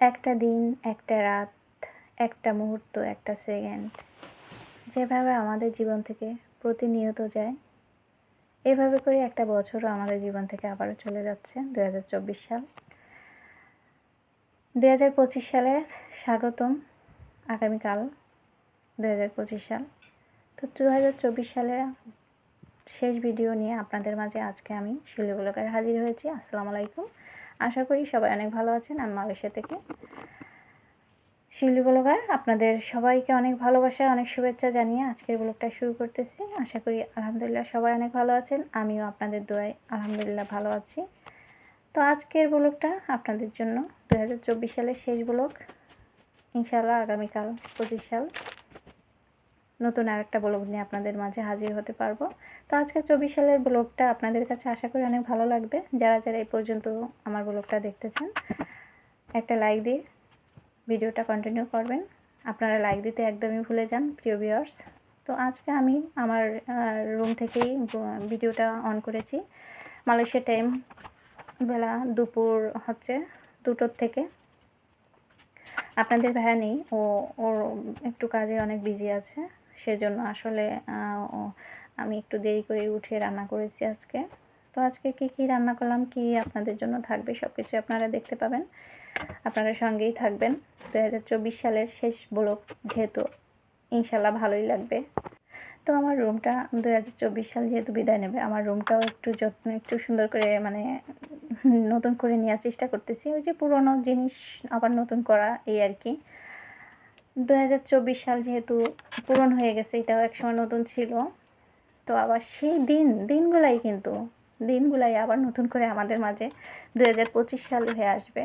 একটা দিন, একটা রাত, একটা মুহূর্ত, একটা সেকেন্ড যেভাবে আমাদের জীবন থেকে প্রতিনিয়ত যায়, এভাবে করে একটা বছরও আমাদের জীবন থেকে আবারও চলে যাচ্ছে ২০২৪ সাল। ২০২৫ সালের স্বাগতম। আগামীকাল ২০২৫ সাল। তো ২০২৪ সালের শেষ ভিডিও নিয়ে আপনাদের মাঝে আজকে আমি শিউলি ব্লগার হাজির হয়েছি। আসসালামু আলাইকুম। আশা করি সবাই অনেক ভালো আছেন। আমি মালয়েশিয়া থেকে শিউলি ব্লগার আপনাদের সবাইকে অনেক ভালোবাসা, অনেক শুভেচ্ছা জানিয়ে আজকের ব্লগটা শুরু করতেছি। আশা করি আলহামদুলিল্লাহ সবাই অনেক ভালো আছেন। আমিও আপনাদের দোয়ায় আলহামদুলিল্লাহ ভালো আছি। তো আজকের ব্লগটা আপনাদের জন্য ২০২৪ সালের শেষ ব্লগ। ইনশাআল্লাহ আগামীকাল ২৫ সাল নতুন আরেকটা ব্লগ নিয়ে আপনাদের মাঝে হাজির হতে পারবো। তো আজকে ২৪ সালের ব্লগটা আপনাদের কাছে আশা করি অনেক ভালো লাগবে। যারা যারা এই পর্যন্ত আমার ব্লগটা দেখতেছেন একটা লাইক দিয়ে ভিডিওটা কন্টিনিউ করবেন। আপনারা লাইক দিতে একদমই ভুলে যান প্রিয় ভিউয়ার্স। তো আজকে আমি আমার রুম থেকেই ভিডিওটা অন করেছি। মালয়েশিয়া টাইম বেলা দুপুর হচ্ছে 2টোর থেকে। আপনাদের ভাইয়া নেই, ওর একটু কাজে অনেক বিজি আছে, সেজন্য আসলে আমি একটু দেরি করে উঠে রান্না করেছি আজকে। তো আজকে কি রান্না করলাম, কি আপনাদের জন্য থাকবে সব কিছু আপনারা দেখতে পাবেন। আপনারা সঙ্গেই থাকবেন। ২০২৪ সালের শেষ ব্লগ যেহেতু ইনশাল্লাহ ভালোই লাগবে। তো আমার রুমটা ২০২৪ সাল যেহেতু বিদায় নেবে, আমার রুমটাও একটু সুন্দর করে মানে নতুন করে নেওয়ার চেষ্টা করতেছি। ওই যে পুরনো জিনিস আবার নতুন করা, এই আর কি। ২০২৪ সাল যেহেতু পূরণ হয়ে গেছে, এটাও একসময় নতুন ছিল। তো আবার সেই দিনগুলাই আবার নতুন করে আমাদের মাঝে ২০২৫ সাল হয়ে আসবে।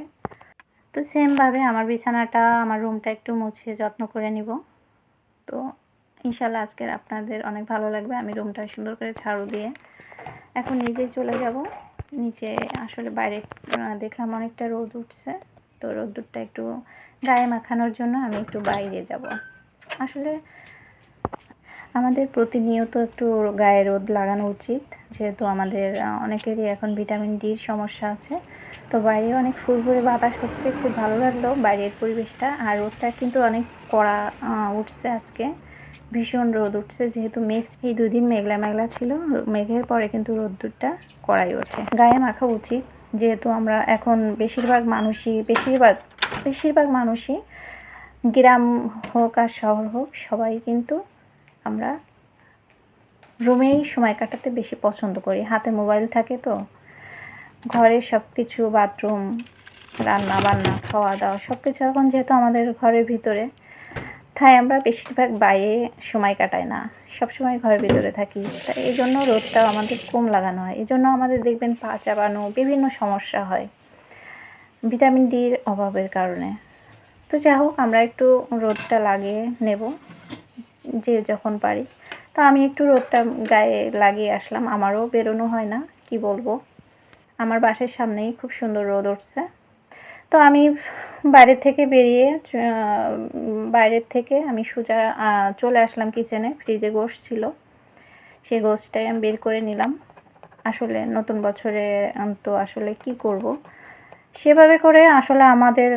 তো সেমভাবে আমার বিছানাটা, আমার রুমটা একটু মুছে যত্ন করে নিব। তো ইনশাল্লাহ আজকের আপনাদের অনেক ভালো লাগবে। আমি রুমটা সুন্দর করে ঝাড়ু দিয়ে এখন নিজেই চলে যাব নিচে। আসলে বাইরে দেখলাম অনেকটা রোদ উঠছে, তো রোদ্দুরটা একটু গায়ে মাখানোর জন্য আমি একটু বাইরে যাব। আসলে আমাদের প্রতিনিয়ত একটু গায়ে রোদ লাগানো উচিত, যেহেতু আমাদের অনেকেরই এখন ভিটামিন ডির সমস্যা আছে। তো বাইরে অনেক ফুরফুরে বাতাস হচ্ছে, খুব ভালো লাগলো বাইরের পরিবেশটা। আর রোদটা কিন্তু অনেক কড়া উঠছে আজকে, ভীষণ রোদ উঠছে। যেহেতু এই 2 দিন মেঘলা মেঘলা ছিল, মেঘের পরে কিন্তু রোদ্দুরটা কড়াই ওঠে। গায়ে মাখা উচিত, যেহেতু আমরা এখন বেশিরভাগ মানুষই গ্রাম হোক আর শহর হোক, সবাই কিন্তু আমরা রুমেই সময় কাটাতে বেশি পছন্দ করি। হাতে মোবাইল থাকে, তো ঘরের সব কিছু, বাথরুম, রান্না বান্না, খাওয়া দাওয়া সব কিছু এখন যেহেতু আমাদের ঘরের ভিতরে, তাই আমরা বেশিরভাগ বাইরে সময় কাটাই না, সব সময় ঘরের ভিতরে থাকি। তাই এই জন্য রোদটাও আমাদের কম লাগানো হয়। এই জন্য আমাদের দেখবেন পা চাবানো বিভিন্ন সমস্যা হয় ভিটামিন ডির অভাবের কারণে। তো যাই হোক, আমরা একটু রোদটা লাগিয়ে নেব যে যখন পারি। তো আমি একটু রোদটা গায়ে লাগিয়ে আসলাম। আমারও বেরোনো হয় না, কি বলবো, আমার বাসার সামনেই খুব সুন্দর রোদ উঠছে। তো আমি বাইরের থেকে আমি সোজা চলে আসলাম কিচেনে। ফ্রিজে গোশত ছিল, সেই গোশতটাই আমি বের করে নিলাম। আসলে নতুন বছরে তো আসলে কি করব, সেভাবে করে আসলে আমাদের,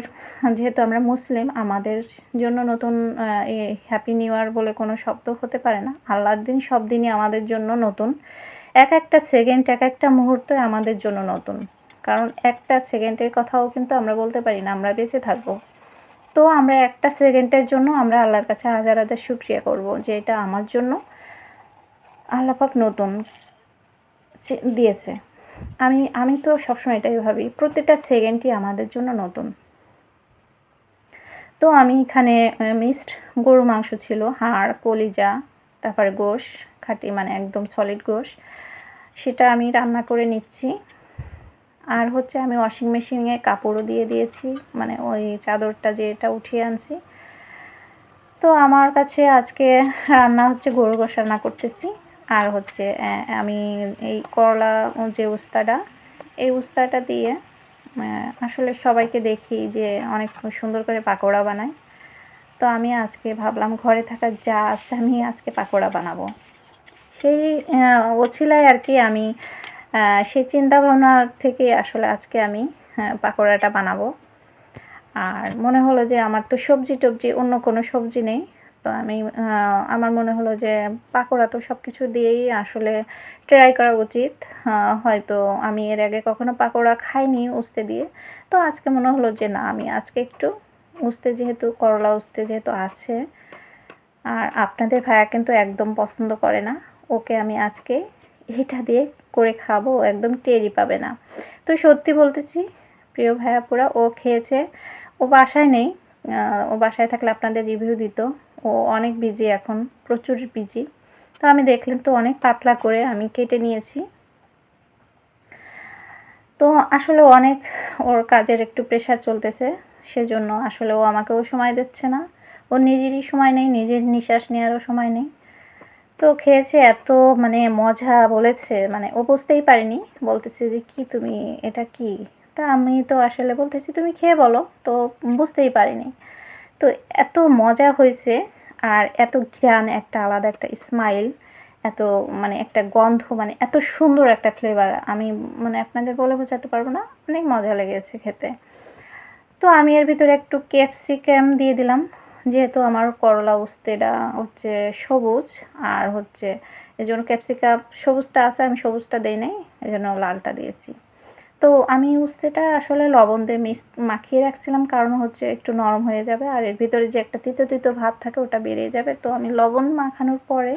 যেহেতু আমরা মুসলিম, আমাদের জন্য নতুন হ্যাপি নিউ ইয়ার বলে কোনো শব্দ হতে পারে না। আল্লাহর দিন সব দিনই আমাদের জন্য নতুন। এক একটা সেকেন্ড, এক একটা মুহূর্ত আমাদের জন্য নতুন। কারণ একটা সেকেন্ডের কথাও কিন্তু আমরা বলতে পারি না আমরা বেঁচে থাকবো। তো আমরা একটা সেকেন্ডের জন্য আমরা আল্লাহর কাছে হাজার হাজার শুকরিয়া করব যে এটা আমার জন্য আল্লাহ পাক নতুন দিয়েছে। আমি তো সবসময় এটাই ভাবি, প্রত্যেকটা সেকেন্ডই আমাদের জন্য নতুন। তো আমি এখানে মিক্সড গরু মাংস ছিল, হাড়, কলিজা, তারপরে গোশ, খাঁটি মানে একদম সলিড গোশ, সেটা আমি রান্না করে নিচ্ছি। আর হচ্ছে আমি ওয়াশিং মেশিনে কাপড়ও দিয়ে দিয়েছি, মানে ওই চাদরটা যেটা উঠিয়ে আনছি। তো আমার কাছে আজকে রান্না হচ্ছে গরু গোশ রান্না করতেছি। আর হচ্ছে আমি এই করলা যে এই উস্তাটা দিয়ে আসলে সবাইকে দেখি যে অনেক সুন্দর করে পাকোড়া বানায়। তো আমি আজকে ভাবলাম ঘরে থাকা যা আছে আমি আজকে পাকোড়া বানাবো। সেই ওছিলায় আর কি, আমি সেই চিন্তা ভাবনা থেকে আসলে আজকে আমি পাকোড়াটা বানাবো। আর মনে হলো যে আমার তো সবজি টবজি অন্য কোনো সবজি নেই, তো আমি আমার মনে হলো যে পাকোড়া তো সব কিছু দিয়েই আসলে ট্রাই করা উচিত। হয়তো আমি এর আগে কখনো পাকোড়া খাইনি উস্তে দিয়ে, তো আজকে মনে হলো যে না, আমি আজকে একটু উস্তে যেহেতু করলা উস্তে যেহেতু আছে, আর আপনাদের ভাইয়া কিন্তু একদম পছন্দ করে না, ওকে আমি আজকে এটা দিয়ে করে খাবো, একদম টেরই পাবে না। তো সত্যি বলতেছি প্রিয় ভাইয়াপুরা, ও খেয়েছে, ও বাসায় নেই, ও বাসায় থাকলে আপনাদের রিভিউ দিত। ও অনেক বিজি এখন, প্রচুর বিজি। তো আমি দেখলেন তো অনেক পাতলা করে আমি কেটে নিয়েছি। তো আসলে অনেক ওর কাজের একটু প্রেশার চলতেছে, সেজন্য আসলে ও আমাকেও সময় দিচ্ছে না, ওর নিজেরই সময় নেই, নিজের নিঃশ্বাস নেওয়ারও সময় নেই। তো খেয়েছে, এত মানে মজা বলেছে, মানে ও বুঝতেই পারেনি, বলতেছে যে কি তুমি এটা কি, তা আমি তো আসলে বলতেছি তুমি খেয়ে বলো, তো বুঝতেই পারিনি। তো এত মজা হয়েছে, আর এত ঘ্রাণ, একটা আলাদা একটা স্মাইল, এত মানে একটা গন্ধ, মানে এত সুন্দর একটা ফ্লেভার, আমি মানে আপনাদের বলে বোঝাতে পারবো না, অনেক মজা লেগেছে খেতে। তো আমি এর ভিতরে একটু ক্যাপসিকাম দিয়ে দিলাম, যেহেতু আমার করলা উস্তেটা হচ্ছে সবুজ, আর হচ্ছে এজন্য ক্যাপসিকাম সবুজটা আছে, আমি সবুজটা দেই নাই, এজন্য লালটা দিয়েছি। তো আমি উস্তেটা আসলে লবণ দিয়ে মাখিয়ে রাখছিলাম, কারণ হচ্ছে একটু নরম হয়ে যাবে, আর এর ভিতরে যে একটা তিতো তিতো ভাব থাকে ওটা বেরিয়ে যাবে। তো আমি লবণ মাখানোর পরে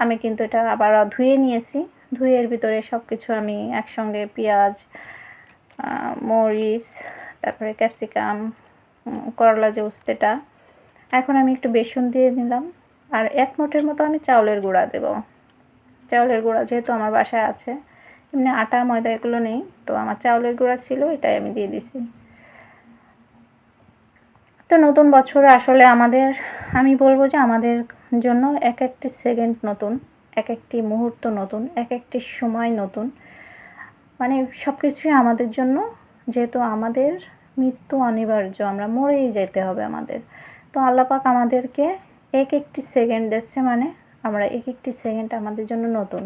আমি কিন্তু এটা আবার ধুয়ে নিয়েছি, ধুয়ে এর ভিতরে সব কিছু আমি একসঙ্গে পেঁয়াজ, মরিচ, তারপরে ক্যাপসিকাম, করলা যে উস্তেটা, এখন আমি একটু বেসন দিয়ে নিলাম, আর 1 মুঠের মতো আমি চাউলের গুঁড়া দেব। চাউলের গুঁড়া যেহেতু আমার বাসায় আছে, এমনি আটা ময়দা এগুলো নেই, তো আমার চাউলের গুঁড়া ছিল, এটাই আমি দিয়ে দিছি। তো নতুন বছরে আসলে আমাদের, আমি বলবো যে আমাদের জন্য এক একটি সেকেন্ড নতুন, এক একটি মুহূর্ত নতুন, এক একটি সময় নতুন, মানে সব কিছুই আমাদের জন্য, যেহেতু আমাদের মৃত্যু অনিবার্য, আমরা মরেই যেতে হবে আমাদের। তো আল্লাহ পাক আমাদেরকে এক একটি সেকেন্ড দিচ্ছে, মানে আমরা এক একটি সেকেন্ড আমাদের জন্য নতুন।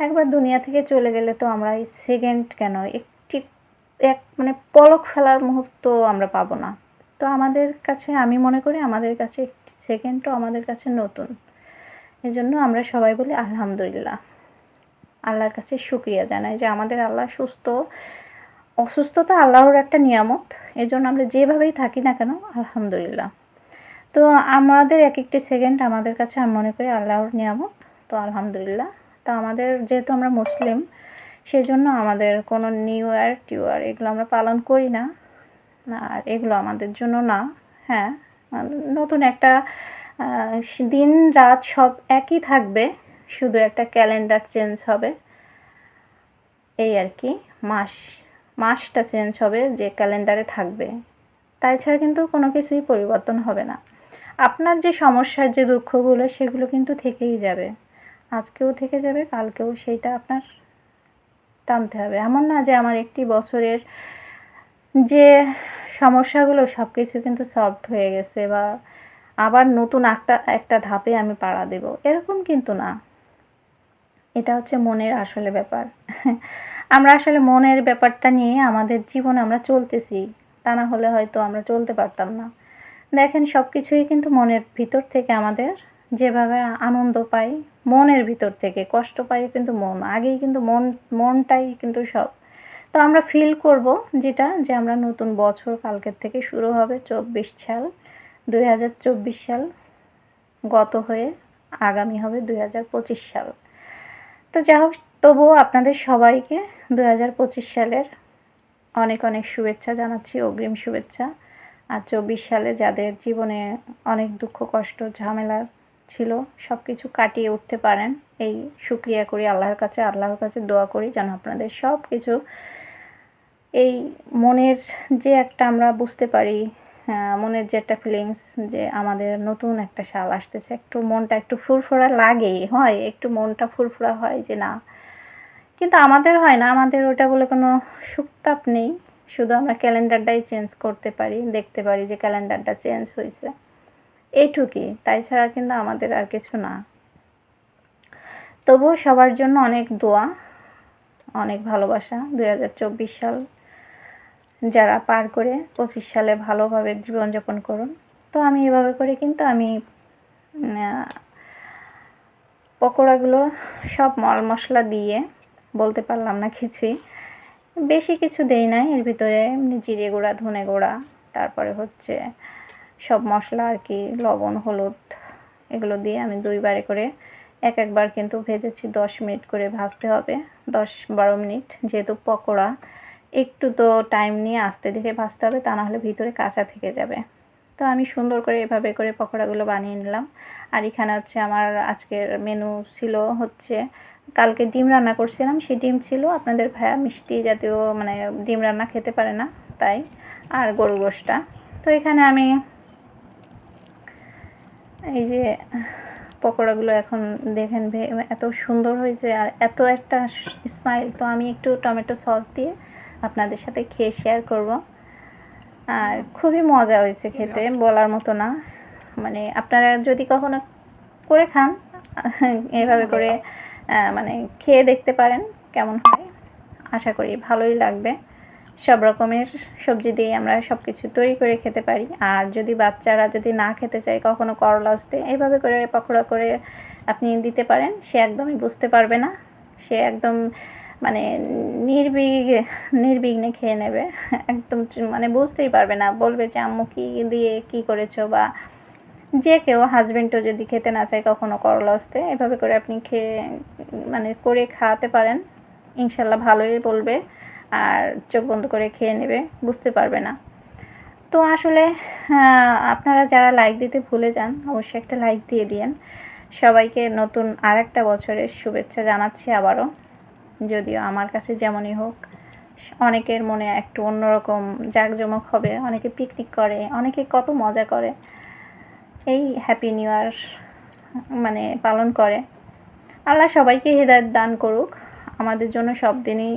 একবার দুনিয়া থেকে চলে গেলে তো আমরা এই সেকেন্ড কেন, একটি এক মানে পলক ফেলার মুহূর্ত আমরা পাবো না। তো আমাদের কাছে, আমি মনে করি আমাদের কাছে একটি সেকেন্ডও আমাদের কাছে নতুন। এজন্য আমরা সবাই বলি আলহামদুলিল্লাহ, আল্লাহর কাছে শুকরিয়া জানাই যে আমাদের আল্লাহ সুস্থ, অসুস্থতা আল্লাহর একটা নিয়ামত, এজন্য আমরা যেভাবেই থাকি না কেন আলহামদুলিল্লাহ। তো আমাদের এক একটি সেকেন্ড আমাদের কাছে আমি মনে করি আল্লাহর নিয়ামত, তো আলহামদুলিল্লাহ। তো আমাদের যেহেতু আমরা মুসলিম, সেজন্য আমাদের কোনো নিউ ইয়ার টিউয়ার এগুলো আমরা পালন করি না, আর এগুলো আমাদের জন্য না। হ্যাঁ, নতুন একটা দিন রাত সব একই থাকবে, শুধু একটা ক্যালেন্ডার চেঞ্জ হবে, এই আর কি। মাসটা চেঞ্জ হবে যে ক্যালেন্ডারে থাকবে, তাই ছাড়া কিন্তু কোনো কিছুই পরিবর্তন হবে না। আপনার যে সমস্যার যে দুঃখগুলো সেগুলো কিন্তু থেকেই যাবে, আজকেও থেকে যাবে, কালকেও সেইটা আপনার টানতে হবে। এমন না যে আমার একটি বছরের যে সমস্যাগুলো সব কিছু কিন্তু সলভড হয়ে গেছে, বা আবার নতুন একটা ধাপে আমি পাড়া দেব, এরকম কিন্তু না। এটা হচ্ছে মনের আসলে ব্যাপার। আমরা আসলে মনের ব্যাপারটা নিয়ে আমাদের জীবনে আমরা চলতেছি, তা না হলে হয়তো আমরা চলতে পারতাম না। দেখেন সব কিছুই কিন্তু মনের ভিতর থেকে আমাদের, যেভাবে আনন্দ পাই মনের ভিতর থেকে, কষ্ট পাই কিন্তু মন আগেই, কিন্তু মনটাই কিন্তু সব। তো আমরা ফিল করব যেটা, যে আমরা নতুন বছর কালকের থেকে শুরু হবে, 24 সাল, 2024 সাল গত হয়ে আগামী হবে 2025 সাল। তো যাই হোক, তবুও আপনাদের সবাইকে 2025 সালের অনেক অনেক শুভেচ্ছা জানাচ্ছি, অগ্রিম শুভেচ্ছা। আর 24 সালে যাদের জীবনে অনেক দুঃখ কষ্ট ঝামেলা ছিল, সব কিছু কাটিয়ে উঠতে পারেন, এই শুকরিয়া করি আল্লাহর কাছে দোয়া করি যেন আপনাদের সব কিছু, এই মনের যে একটা আমরা বুঝতে পারি, মনের যে একটা ফিলিংস, যে আমাদের নতুন একটা সাল আসতেছে, একটু মনটা একটু ফুরফুরা লাগেই, হয় একটু মনটা ফুরফুরা হয় যে না, কিন্তু আমাদের হয় না, আমাদের ওটা বলে কোনো সুখ-তাপ নেই। শুধু আমরা ক্যালেন্ডারটাই চেঞ্জ করতে পারি, দেখতে পারি যে ক্যালেন্ডারটা চেঞ্জ হইছে, এইটুকুই। তাই ছাড়া কিন্তু আমাদের আর কিছু না। তবুও সবার জন্য অনেক দোয়া, অনেক ভালোবাসা। 2024 সাল যারা পার করে 25 সালে ভালোভাবে জীবনযাপন করুন। তো আমি এভাবে করে কিন্তু আমি পকোড়াগুলো সব মশলা দিয়ে, বলতে পারলাম না কিছুই, বেশি কিছু দেই নাই। এর ভিতরে জিরে গুঁড়া, ধনে গুঁড়া, তারপরে হচ্ছে সব মশলা আর কি, লবণ, হলুদ, এগুলো দিয়ে আমি 2 বারে করে একবার কিন্তু ভেজেছি। 10 মিনিট করে ভাজতে হবে, 10-12 মিনিট, যেহেতু পকোড়া একটু তো টাইম নিয়ে আস্তে ধীরে ভাজতে হবে, তা না হলে ভিতরে কাঁচা থেকে যাবে। তো আমি সুন্দর করে এভাবে করে পকোড়াগুলো বানিয়ে নিলাম। আর এখানে হচ্ছে আমার আজকের মেনু ছিল হচ্ছে, কালকে ডিম রান্না করছিলাম, সেই ডিম ছিল। আপনাদের ভাইয়া মিষ্টি জাতীয় মানে ডিম রান্না খেতে পারে না, তাই। আর গরুর গোশটা। তো এখানে আমি এই যে পকোড়াগুলো এখন দেখেন এত সুন্দর হয়েছে আর এত একটা স্মাইল। তো আমি একটু টমেটো সস দিয়ে আপনাদের সাথে খেয়ে শেয়ার করব। আর খুবই মজা হয়েছে খেতে, বলার মতো না। মানে আপনারা যদি কখনো করে খান, এভাবে করে মানে খেয়ে দেখতে পারেন কেমন হয়। আশা করি ভালোই লাগবে। সব রকমের সবজি দিয়ে আমরা সব কিছু তৈরি করে খেতে পারি। আর যদি বাচ্চারা যদি না খেতে চায় কখনো করলা আসতে, এইভাবে করে পকোড়া করে আপনি দিতে পারেন, সে একদমই বুঝতে পারবে না। সে একদম মানে নির্বিঘ্নে খেয়ে নেবে। একদম মানে বুঝতেই পারবে না, বলবে যে আম্মু কী দিয়ে কী করেছো। বা যে কেউ, হাজব্যান্ডও যদি খেতে না চায় কখনো করলা আসতে, এভাবে করে আপনি খেয়ে মানে করে খাওয়াতে পারেন, ইনশাল্লাহ ভালোই বলবে। আর চোখ বন্ধ করে খেয়ে নেবে, বুঝতে পারবে না। তো আসলে আপনারা যারা লাইক দিতে ভুলে যান, অবশ্যই একটা লাইক দিয়ে দিয়েন। সবাইকে নতুন আরেকটা বছরের শুভেচ্ছা জানাচ্ছি আবারও। যদিও আমার কাছে যেমনই হোক, অনেকের মনে একটু অন্যরকম জাঁকজমক হবে, অনেকে পিকনিক করে, অনেকে কত মজা করে, এই হ্যাপি নিউ ইয়ার মানে পালন করে। আল্লাহ সবাইকে হিদায়াত দান করুক। আমাদের জন্য সব দিনই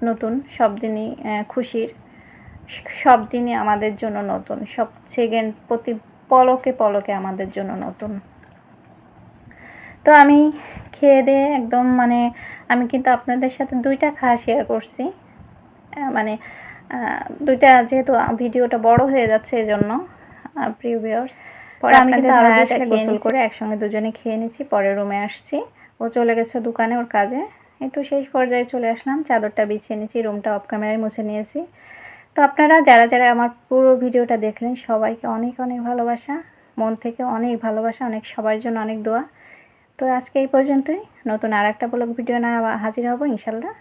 নতুন, সব দিনই খুশির, সব দিনই আমাদের জন্য নতুন, সব সেকেন্ড প্রতি পলকে পলকে আমাদের জন্য নতুন। তো আমি খেয়ে দিয়ে একদম মানে আমি কিন্তু আপনাদের সাথে 2টা খাওয়া শেয়ার করছি। মানে 2টা যেহেতু ভিডিওটা বড় হয়ে যাচ্ছে, এজন্য প্রিয় ভিউয়ার্স। পরে আমি কিন্তু আরও 2টা গোসল করে একসঙ্গে দুজনে খেয়ে নিয়েছি। পরে রুমে আসছি, ও চলে গেছে দোকানে ওর কাজে। এই তো শেষ পর্যায়ে চলে আসলাম, চাদরটা বিছিয়ে নিয়েছি, রুমটা অফ ক্যামেরায় মুছে নিয়েছি। তো আপনারা যারা যারা আমার পুরো ভিডিওটা দেখলেন, সবাইকে অনেক অনেক ভালোবাসা, মন থেকে অনেক ভালোবাসা, অনেক সবার জন্য অনেক দোয়া। তো আজকে এই পর্যন্তই। নতুন আরেকটা ব্লগ ভিডিও না হাজির হব ইনশাল্লাহ।